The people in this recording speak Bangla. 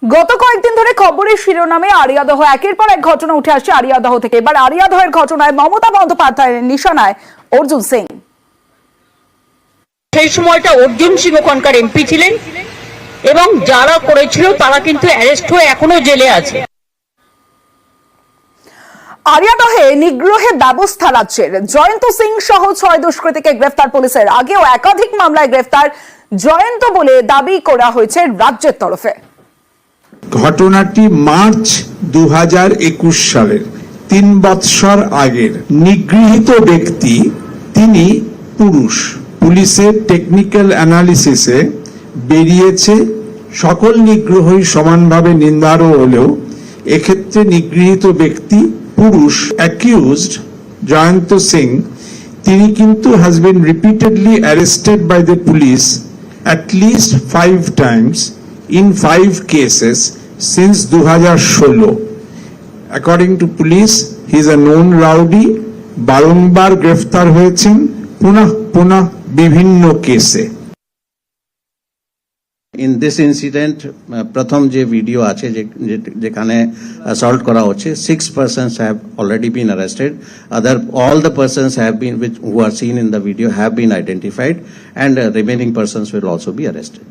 গত কয়েকদিন ধরে খবরের শিরোনামে আরিয়াদহ একের পর এক ঘটনা উঠে আসছে আরিয়াদহ থেকে। এবার আরিয়াদহের ঘটনায় মমতা বন্দ্যোপাধ্যায়ের নিশানায় অর্জুন সিং। সেই সময়টা অর্জুন সিং ওখানকার এমপি ছিলেন এবং যারা করেছিল তারা কিন্তু অ্যারেস্ট হয়ে এখনো জেলে আছে। আরিয়াদহে নিগ্রহে ব্যবস্থা রাজ্যের। জয়ন্ত সিং সহ 6 দুষ্কৃতীকে গ্রেফতার পুলিশের। আগেও একাধিক মামলায় গ্রেফতার জয়ন্ত বলে দাবি করা হয়েছে রাজ্যের তরফে। ঘটনাটি মার্চ 2021 সালের 3 বৎসর আগের। নিগৃহীত ব্যক্তি তিনি পুরুষ। পুলিশের টেকনিক্যাল অ্যানালিসিসে বেরিয়েছে সকল নিগ্রহই সমানভাবে নিন্দার্হ হলেও এক্ষেত্রে নিগৃহীত ব্যক্তি পুরুষ। অ্যাকিউজড জয়ন্ত সিং তিনি কিন্তু has been repeatedly arrested by the police at least 5 times in 5 cases since 2016. According to police, he is a known rowdy. বারংবার গ্রেফতার হয়েছেন পুনঃ বিভিন্ন কেসে। In this incident, প্রথম যে ভিডিও আছে যেখানে assault করা হচ্ছে, 6 persons have already been arrested. All the persons have been who are seen in the video have been identified, and remaining persons will also be arrested.